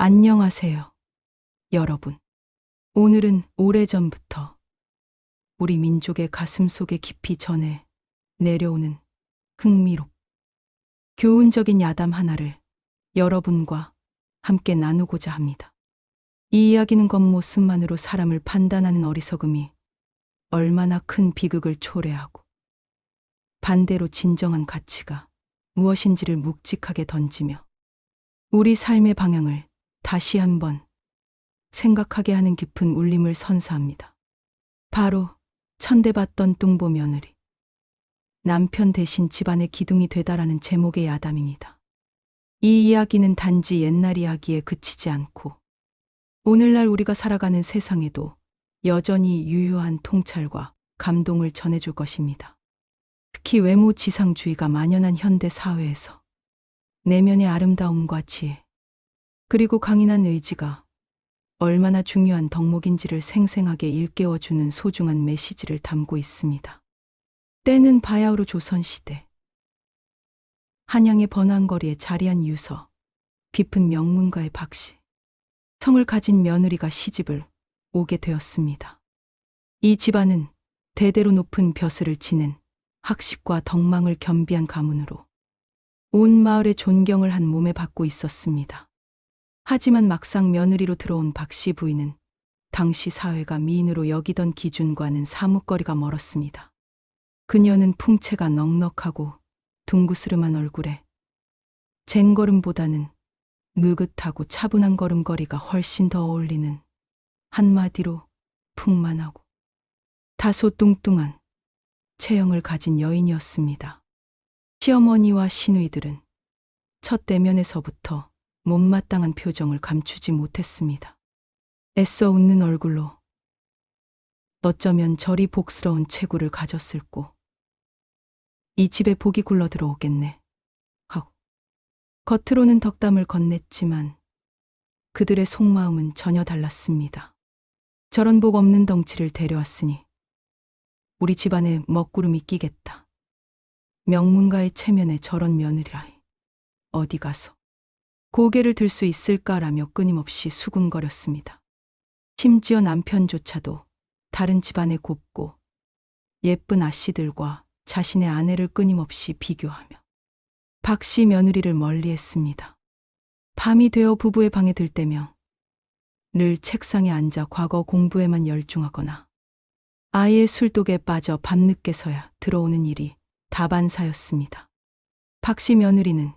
안녕하세요, 여러분. 오늘은 오래전부터 우리 민족의 가슴 속에 깊이 전해 내려오는 흥미롭, 교훈적인 야담 하나를 여러분과 함께 나누고자 합니다. 이 이야기는 겉모습만으로 사람을 판단하는 어리석음이 얼마나 큰 비극을 초래하고 반대로 진정한 가치가 무엇인지를 묵직하게 던지며 우리 삶의 방향을 다시 한번 생각하게 하는 깊은 울림을 선사합니다. 바로 천대받던 뚱보 며느리, 남편 대신 집안의 기둥이 되다라는 제목의 야담입니다. 이 이야기는 단지 옛날 이야기에 그치지 않고 오늘날 우리가 살아가는 세상에도 여전히 유효한 통찰과 감동을 전해줄 것입니다. 특히 외모지상주의가 만연한 현대 사회에서 내면의 아름다움과 지혜, 그리고 강인한 의지가 얼마나 중요한 덕목인지를 생생하게 일깨워주는 소중한 메시지를 담고 있습니다. 때는 바야흐로 조선시대. 한양의 번화거리에 자리한 유서, 깊은 명문가의 박씨, 성을 가진 며느리가 시집을 오게 되었습니다. 이 집안은 대대로 높은 벼슬을 지닌 학식과 덕망을 겸비한 가문으로 온 마을의 존경을 한 몸에 받고 있었습니다. 하지만 막상 며느리로 들어온 박씨 부인은 당시 사회가 미인으로 여기던 기준과는 사뭇거리가 멀었습니다. 그녀는 풍채가 넉넉하고 둥그스름한 얼굴에 쟁걸음보다는 느긋하고 차분한 걸음걸이가 훨씬 더 어울리는, 한마디로 풍만하고 다소 뚱뚱한 체형을 가진 여인이었습니다. 시어머니와 시누이들은 첫 대면에서부터 못마땅한 표정을 감추지 못했습니다. 애써 웃는 얼굴로 어쩌면 저리 복스러운 체구를 가졌을꼬, 이 집에 복이 굴러 들어오겠네 하고 겉으로는 덕담을 건넸지만 그들의 속마음은 전혀 달랐습니다. 저런 복 없는 덩치를 데려왔으니 우리 집안에 먹구름이 끼겠다. 명문가의 체면에 저런 며느리라 어디 가서 고개를 들 수 있을까라며 끊임없이 수군거렸습니다. 심지어 남편조차도 다른 집안의 곱고 예쁜 아씨들과 자신의 아내를 끊임없이 비교하며 박씨 며느리를 멀리했습니다. 밤이 되어 부부의 방에 들 때면 늘 책상에 앉아 과거 공부에만 열중하거나 아이의 술독에 빠져 밤늦게서야 들어오는 일이 다반사였습니다. 박씨 며느리는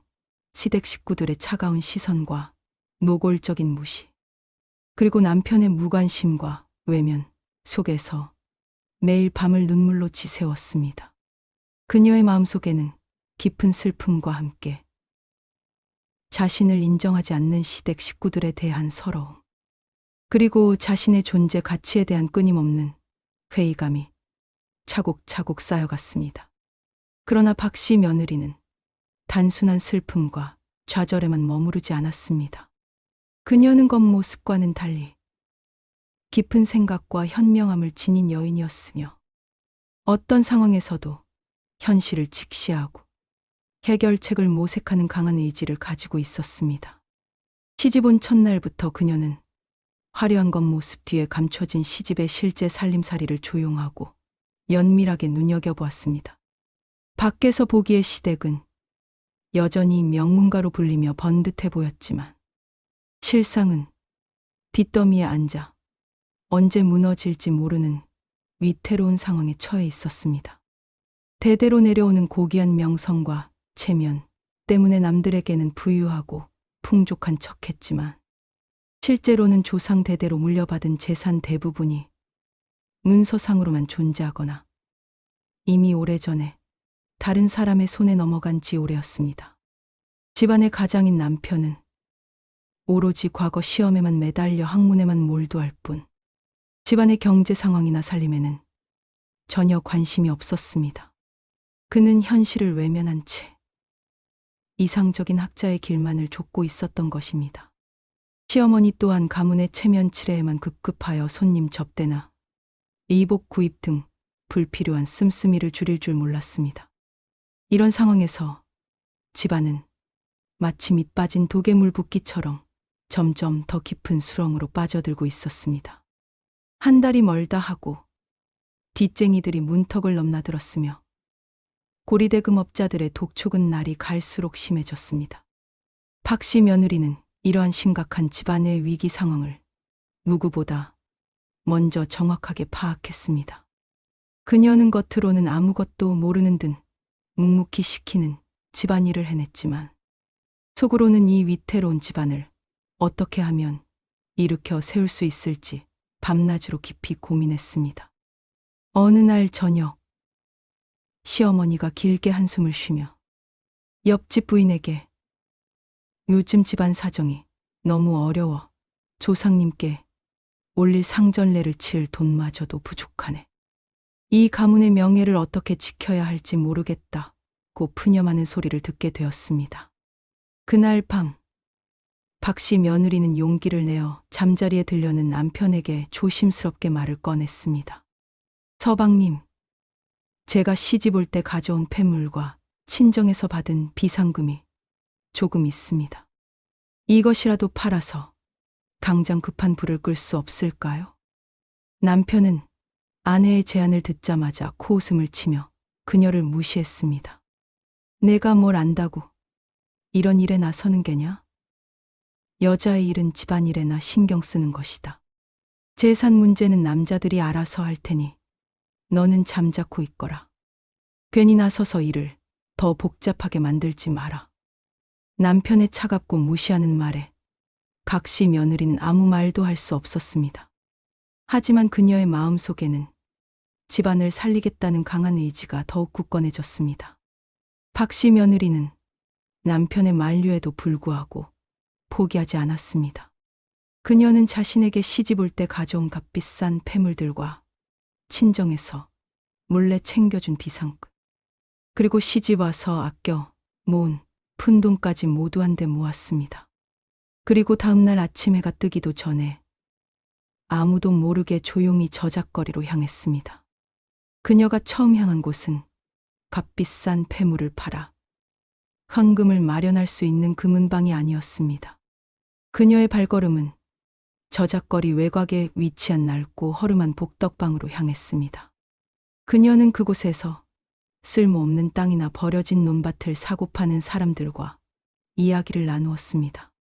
시댁 식구들의 차가운 시선과 노골적인 무시, 그리고 남편의 무관심과 외면 속에서 매일 밤을 눈물로 지새웠습니다. 그녀의 마음속에는 깊은 슬픔과 함께 자신을 인정하지 않는 시댁 식구들에 대한 서러움, 그리고 자신의 존재 가치에 대한 끊임없는 회의감이 차곡차곡 쌓여갔습니다. 그러나 박씨 며느리는 단순한 슬픔과 좌절에만 머무르지 않았습니다. 그녀는 겉모습과는 달리 깊은 생각과 현명함을 지닌 여인이었으며 어떤 상황에서도 현실을 직시하고 해결책을 모색하는 강한 의지를 가지고 있었습니다. 시집 온 첫날부터 그녀는 화려한 겉모습 뒤에 감춰진 시집의 실제 살림살이를 조용하고 연밀하게 눈여겨보았습니다. 밖에서 보기에 시댁은 여전히 명문가로 불리며 번듯해 보였지만 실상은 뒷더미에 앉아 언제 무너질지 모르는 위태로운 상황에 처해 있었습니다. 대대로 내려오는 고귀한 명성과 체면 때문에 남들에게는 부유하고 풍족한 척했지만 실제로는 조상 대대로 물려받은 재산 대부분이 문서상으로만 존재하거나 이미 오래전에 다른 사람의 손에 넘어간 지 오래였습니다. 집안의 가장인 남편은 오로지 과거 시험에만 매달려 학문에만 몰두할 뿐 집안의 경제 상황이나 살림에는 전혀 관심이 없었습니다. 그는 현실을 외면한 채 이상적인 학자의 길만을 좇고 있었던 것입니다. 시어머니 또한 가문의 체면 칠해에만 급급하여 손님 접대나 의복 구입 등 불필요한 씀씀이를 줄일 줄 몰랐습니다. 이런 상황에서 집안은 마치 밑 빠진 독에 물 붓기처럼 점점 더 깊은 수렁으로 빠져들고 있었습니다. 한 달이 멀다 하고 빚쟁이들이 문턱을 넘나들었으며 고리대금업자들의 독촉은 날이 갈수록 심해졌습니다. 박씨 며느리는 이러한 심각한 집안의 위기 상황을 누구보다 먼저 정확하게 파악했습니다. 그녀는 겉으로는 아무것도 모르는 듯 묵묵히 시키는 집안일을 해냈지만 속으로는 이 위태로운 집안을 어떻게 하면 일으켜 세울 수 있을지 밤낮으로 깊이 고민했습니다. 어느 날 저녁, 시어머니가 길게 한숨을 쉬며 옆집 부인에게 요즘 집안 사정이 너무 어려워 조상님께 올릴 상전례를 칠 돈마저도 부족하네. 이 가문의 명예를 어떻게 지켜야 할지 모르겠다고 푸념하는 소리를 듣게 되었습니다. 그날 밤 박씨 며느리는 용기를 내어 잠자리에 들려는 남편에게 조심스럽게 말을 꺼냈습니다. 서방님, 제가 시집 올 때 가져온 폐물과 친정에서 받은 비상금이 조금 있습니다. 이것이라도 팔아서 당장 급한 불을 끌 수 없을까요? 남편은 아내의 제안을 듣자마자 코웃음을 치며 그녀를 무시했습니다. 내가 뭘 안다고 이런 일에 나서는 게냐? 여자의 일은 집안일에나 신경 쓰는 것이다. 재산 문제는 남자들이 알아서 할 테니 너는 잠자코 있거라. 괜히 나서서 일을 더 복잡하게 만들지 마라. 남편의 차갑고 무시하는 말에 각시 며느리는 아무 말도 할 수 없었습니다. 하지만 그녀의 마음속에는 집안을 살리겠다는 강한 의지가 더욱 굳건해졌습니다. 박씨 며느리는 남편의 만류에도 불구하고 포기하지 않았습니다. 그녀는 자신에게 시집 올 때 가져온 값비싼 폐물들과 친정에서 몰래 챙겨준 비상금, 그리고 시집 와서 아껴 모은 푼돈까지 모두 한데 모았습니다. 그리고 다음날 아침 해가 뜨기도 전에 아무도 모르게 조용히 저작거리로 향했습니다. 그녀가 처음 향한 곳은 값비싼 폐물을 팔아 헌금을 마련할 수 있는 금은방이 아니었습니다. 그녀의 발걸음은 저작거리 외곽에 위치한 낡고 허름한 복덕방으로 향했습니다. 그녀는 그곳에서 쓸모없는 땅이나 버려진 논밭을 사고 파는 사람들과 이야기를 나누었습니다.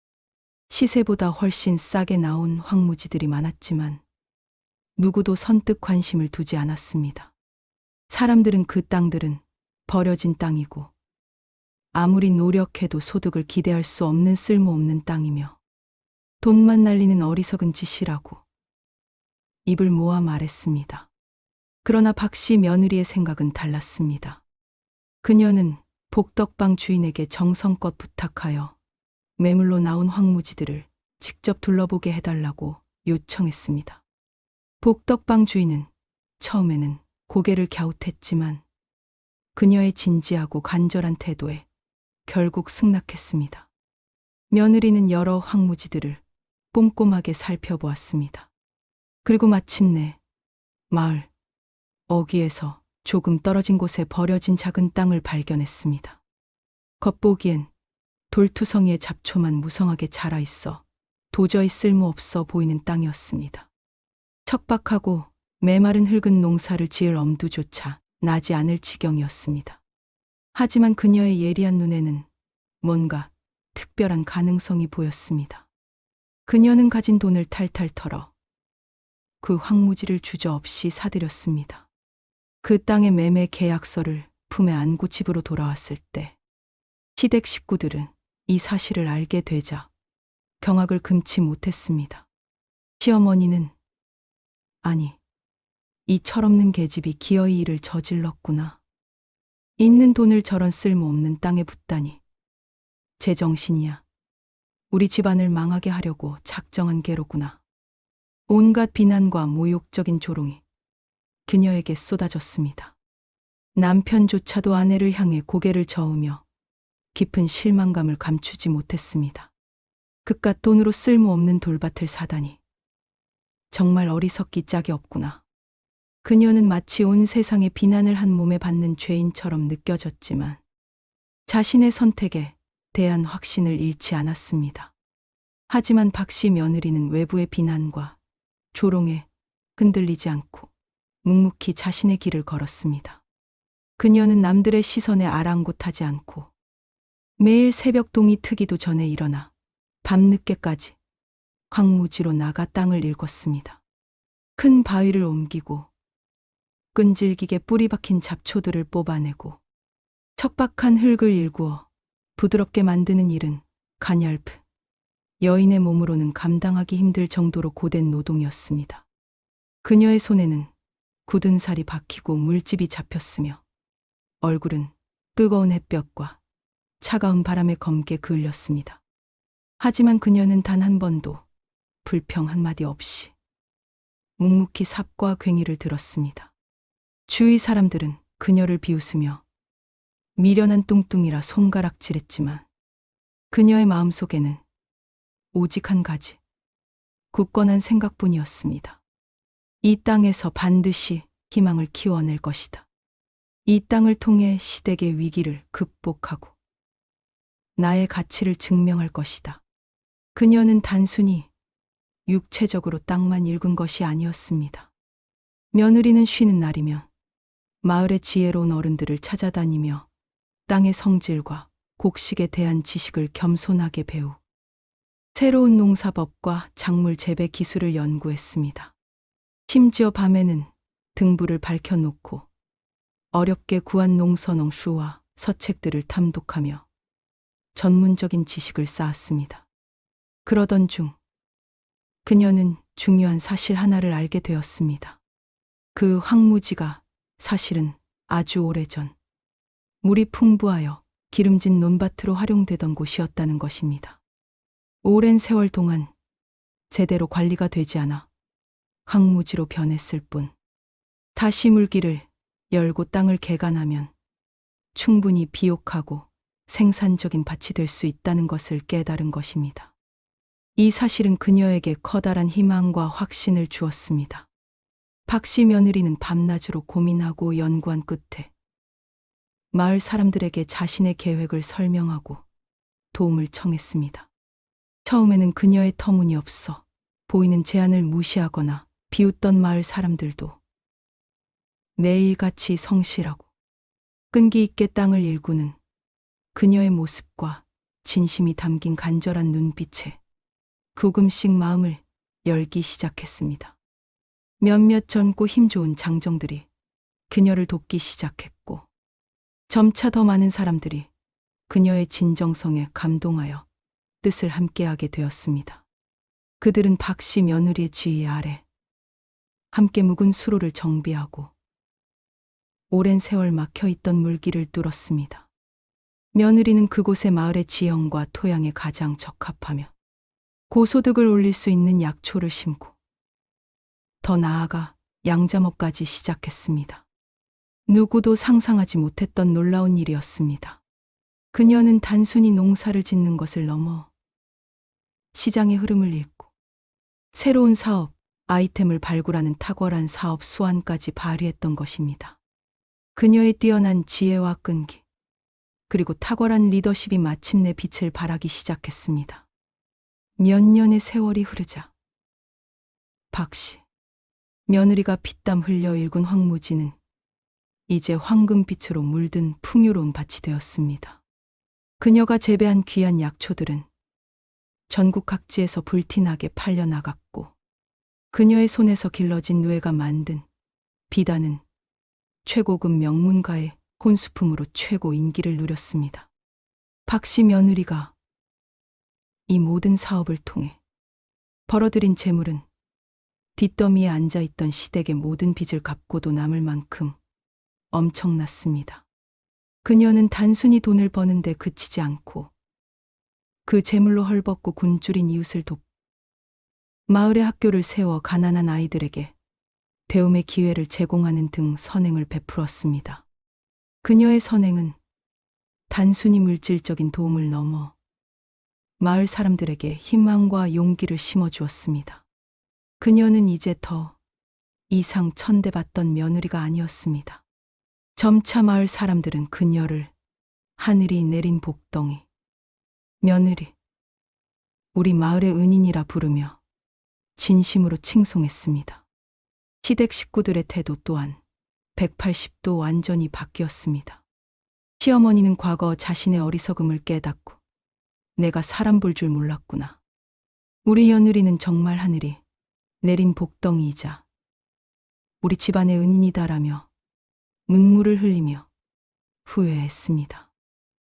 시세보다 훨씬 싸게 나온 황무지들이 많았지만 누구도 선뜻 관심을 두지 않았습니다. 사람들은 그 땅들은 버려진 땅이고 아무리 노력해도 소득을 기대할 수 없는 쓸모없는 땅이며 돈만 날리는 어리석은 짓이라고 입을 모아 말했습니다. 그러나 박씨 며느리의 생각은 달랐습니다. 그녀는 복덕방 주인에게 정성껏 부탁하여 매물로 나온 황무지들을 직접 둘러보게 해달라고 요청했습니다. 복덕방 주인은 처음에는 고개를 갸웃했지만 그녀의 진지하고 간절한 태도에 결국 승낙했습니다. 며느리는 여러 황무지들을 꼼꼼하게 살펴보았습니다. 그리고 마침내 마을 어귀에서 조금 떨어진 곳에 버려진 작은 땅을 발견했습니다. 겉보기엔 돌투성이의 잡초만 무성하게 자라 있어 도저히 쓸모없어 보이는 땅이었습니다. 척박하고 메마른 흙은 농사를 지을 엄두조차 나지 않을 지경이었습니다. 하지만 그녀의 예리한 눈에는 뭔가 특별한 가능성이 보였습니다. 그녀는 가진 돈을 탈탈 털어 그 황무지를 주저없이 사들였습니다. 그 땅의 매매 계약서를 품에 안고 집으로 돌아왔을 때 시댁 식구들은 이 사실을 알게 되자 경악을 금치 못했습니다. 시어머니는 아니, 이 철없는 계집이 기어이 일을 저질렀구나. 있는 돈을 저런 쓸모없는 땅에 붓다니. 제정신이야. 우리 집안을 망하게 하려고 작정한 게로구나. 온갖 비난과 모욕적인 조롱이 그녀에게 쏟아졌습니다. 남편조차도 아내를 향해 고개를 저으며 깊은 실망감을 감추지 못했습니다. 그깟 돈으로 쓸모없는 돌밭을 사다니. 정말 어리석기 짝이 없구나. 그녀는 마치 온 세상의 비난을 한 몸에 받는 죄인처럼 느껴졌지만 자신의 선택에 대한 확신을 잃지 않았습니다. 하지만 박씨 며느리는 외부의 비난과 조롱에 흔들리지 않고 묵묵히 자신의 길을 걸었습니다. 그녀는 남들의 시선에 아랑곳하지 않고 매일 새벽 동이 트기도 전에 일어나 밤늦게까지 황무지로 나가 땅을 일궜습니다. 큰 바위를 옮기고 끈질기게 뿌리 박힌 잡초들을 뽑아내고 척박한 흙을 일구어 부드럽게 만드는 일은 가냘프 여인의 몸으로는 감당하기 힘들 정도로 고된 노동이었습니다. 그녀의 손에는 굳은 살이 박히고 물집이 잡혔으며 얼굴은 뜨거운 햇볕과 차가운 바람에 검게 그을렸습니다. 하지만 그녀는 단 한 번도 불평 한마디 없이 묵묵히 삽과 괭이를 들었습니다. 주위 사람들은 그녀를 비웃으며 미련한 뚱뚱이라 손가락질했지만 그녀의 마음속에는 오직 한 가지 굳건한 생각뿐이었습니다. 이 땅에서 반드시 희망을 키워낼 것이다. 이 땅을 통해 시댁의 위기를 극복하고 나의 가치를 증명할 것이다. 그녀는 단순히 육체적으로 땅만 읽은 것이 아니었습니다. 며느리는 쉬는 날이면 마을의 지혜로운 어른들을 찾아다니며 땅의 성질과 곡식에 대한 지식을 겸손하게 배우 새로운 농사법과 작물 재배 기술을 연구했습니다. 심지어 밤에는 등불을 밝혀놓고 어렵게 구한 농선홍 수와 서책들을 탐독하며 전문적인 지식을 쌓았습니다. 그러던 중 그녀는 중요한 사실 하나를 알게 되었습니다. 그 황무지가 사실은 아주 오래전 물이 풍부하여 기름진 논밭으로 활용되던 곳이었다는 것입니다. 오랜 세월 동안 제대로 관리가 되지 않아 황무지로 변했을 뿐 다시 물길을 열고 땅을 개간하면 충분히 비옥하고 생산적인 밭이 될 수 있다는 것을 깨달은 것입니다. 이 사실은 그녀에게 커다란 희망과 확신을 주었습니다. 박씨 며느리는 밤낮으로 고민하고 연구한 끝에 마을 사람들에게 자신의 계획을 설명하고 도움을 청했습니다. 처음에는 그녀의 터무니없어 보이는 제안을 무시하거나 비웃던 마을 사람들도 매일같이 성실하고 끈기 있게 땅을 일구는 그녀의 모습과 진심이 담긴 간절한 눈빛에 조금씩 마음을 열기 시작했습니다. 몇몇 젊고 힘 좋은 장정들이 그녀를 돕기 시작했고 점차 더 많은 사람들이 그녀의 진정성에 감동하여 뜻을 함께하게 되었습니다. 그들은 박씨 며느리의 지휘 아래 함께 묵은 수로를 정비하고 오랜 세월 막혀있던 물길을 뚫었습니다. 며느리는 그곳의 마을의 지형과 토양에 가장 적합하며 고소득을 올릴 수 있는 약초를 심고 더 나아가 양잠업까지 시작했습니다. 누구도 상상하지 못했던 놀라운 일이었습니다. 그녀는 단순히 농사를 짓는 것을 넘어 시장의 흐름을 읽고 새로운 사업, 아이템을 발굴하는 탁월한 사업 수완까지 발휘했던 것입니다. 그녀의 뛰어난 지혜와 끈기, 그리고 탁월한 리더십이 마침내 빛을 발하기 시작했습니다. 몇 년의 세월이 흐르자 박씨 며느리가 피땀 흘려 일군 황무지는 이제 황금빛으로 물든 풍요로운 밭이 되었습니다. 그녀가 재배한 귀한 약초들은 전국 각지에서 불티나게 팔려나갔고 그녀의 손에서 길러진 누에가 만든 비단은 최고급 명문가의 혼수품으로 최고 인기를 누렸습니다. 박씨 며느리가 이 모든 사업을 통해 벌어들인 재물은 뒷더미에 앉아있던 시댁의 모든 빚을 갚고도 남을 만큼 엄청났습니다. 그녀는 단순히 돈을 버는데 그치지 않고 그 재물로 헐벗고 굶주린 이웃을 돕고 마을의 학교를 세워 가난한 아이들에게 배움의 기회를 제공하는 등 선행을 베풀었습니다. 그녀의 선행은 단순히 물질적인 도움을 넘어 마을 사람들에게 희망과 용기를 심어주었습니다. 그녀는 이제 더 이상 천대받던 며느리가 아니었습니다. 점차 마을 사람들은 그녀를 하늘이 내린 복덩이, 며느리, 우리 마을의 은인이라 부르며 진심으로 칭송했습니다. 시댁 식구들의 태도 또한 180도 완전히 바뀌었습니다. 시어머니는 과거 자신의 어리석음을 깨닫고 내가 사람 볼 줄 몰랐구나. 우리 며느리는 정말 하늘이 내린 복덩이이자 우리 집안의 은인이다라며 눈물을 흘리며 후회했습니다.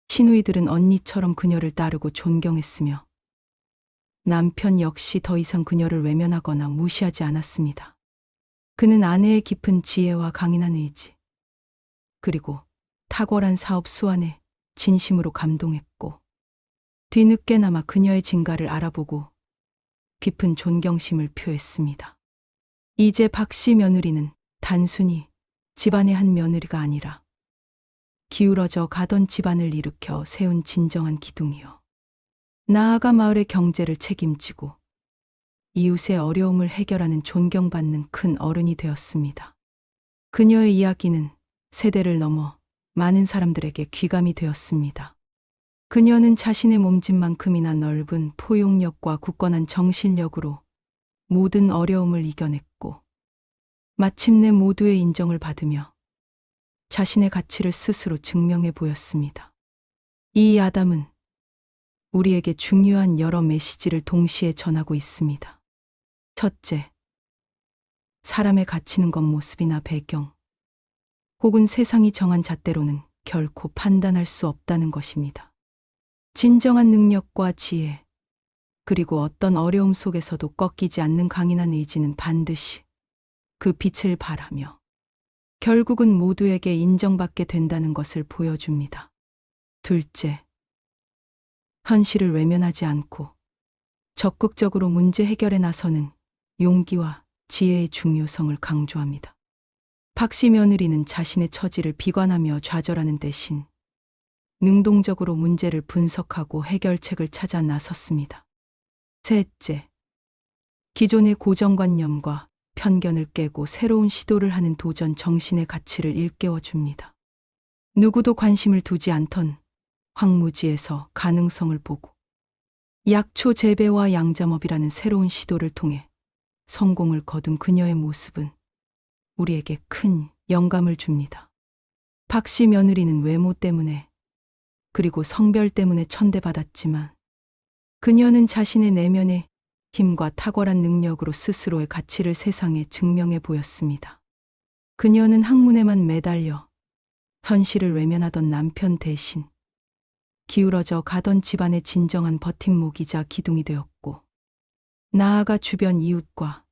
시누이들은 언니처럼 그녀를 따르고 존경했으며 남편 역시 더 이상 그녀를 외면하거나 무시하지 않았습니다. 그는 아내의 깊은 지혜와 강인한 의지, 그리고 탁월한 사업 수완에 진심으로 감동했고, 뒤늦게나마 그녀의 진가를 알아보고 깊은 존경심을 표했습니다. 이제 박씨 며느리는 단순히 집안의 한 며느리가 아니라 기울어져 가던 집안을 일으켜 세운 진정한 기둥이요. 나아가 마을의 경제를 책임지고 이웃의 어려움을 해결하는 존경받는 큰 어른이 되었습니다. 그녀의 이야기는 세대를 넘어 많은 사람들에게 귀감이 되었습니다. 그녀는 자신의 몸집만큼이나 넓은 포용력과 굳건한 정신력으로 모든 어려움을 이겨냈고 마침내 모두의 인정을 받으며 자신의 가치를 스스로 증명해 보였습니다. 이 야담은 우리에게 중요한 여러 메시지를 동시에 전하고 있습니다. 첫째, 사람의 가치는 겉모습이나 배경, 혹은 세상이 정한 잣대로는 결코 판단할 수 없다는 것입니다. 진정한 능력과 지혜, 그리고 어떤 어려움 속에서도 꺾이지 않는 강인한 의지는 반드시 그 빛을 발하며 결국은 모두에게 인정받게 된다는 것을 보여줍니다. 둘째, 현실을 외면하지 않고 적극적으로 문제 해결에 나서는 용기와 지혜의 중요성을 강조합니다. 박씨 며느리는 자신의 처지를 비관하며 좌절하는 대신 능동적으로 문제를 분석하고 해결책을 찾아 나섰습니다. 셋째, 기존의 고정관념과 편견을 깨고 새로운 시도를 하는 도전 정신의 가치를 일깨워줍니다. 누구도 관심을 두지 않던 황무지에서 가능성을 보고 약초 재배와 양잠업이라는 새로운 시도를 통해 성공을 거둔 그녀의 모습은 우리에게 큰 영감을 줍니다. 박씨 며느리는 외모 때문에 그리고 성별 때문에 천대받았지만 그녀는 자신의 내면의 힘과 탁월한 능력으로 스스로의 가치를 세상에 증명해 보였습니다. 그녀는 학문에만 매달려 현실을 외면하던 남편 대신 기울어져 가던 집안의 진정한 버팀목이자 기둥이 되었고, 나아가 주변 이웃과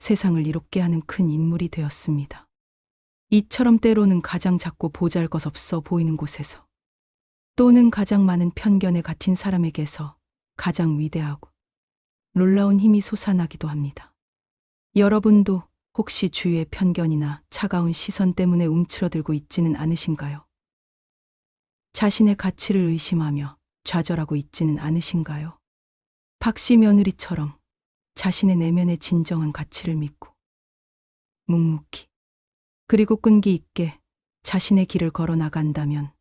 세상을 이롭게 하는 큰 인물이 되었습니다. 이처럼 때로는 가장 작고 보잘것없어 보이는 곳에서 또는 가장 많은 편견에 갇힌 사람에게서 가장 위대하고 놀라운 힘이 솟아나기도 합니다. 여러분도 혹시 주위의 편견이나 차가운 시선 때문에 움츠러들고 있지는 않으신가요? 자신의 가치를 의심하며 좌절하고 있지는 않으신가요? 박씨 며느리처럼 자신의 내면의 진정한 가치를 믿고 묵묵히 그리고 끈기 있게 자신의 길을 걸어 나간다면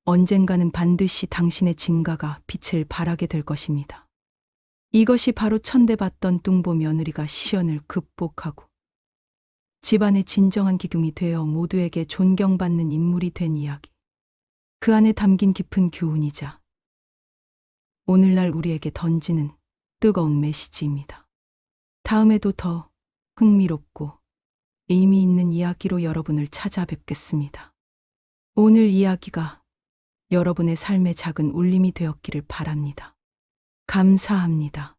언젠가는 반드시 당신의 진가가 빛을 발하게 될 것입니다. 이것이 바로 천대받던 뚱보 며느리가 시련을 극복하고 집안의 진정한 기둥이 되어 모두에게 존경받는 인물이 된 이야기. 그 안에 담긴 깊은 교훈이자 오늘날 우리에게 던지는 뜨거운 메시지입니다. 다음에도 더 흥미롭고 의미 있는 이야기로 여러분을 찾아뵙겠습니다. 오늘 이야기가 여러분의 삶의 작은 울림이 되었기를 바랍니다. 감사합니다.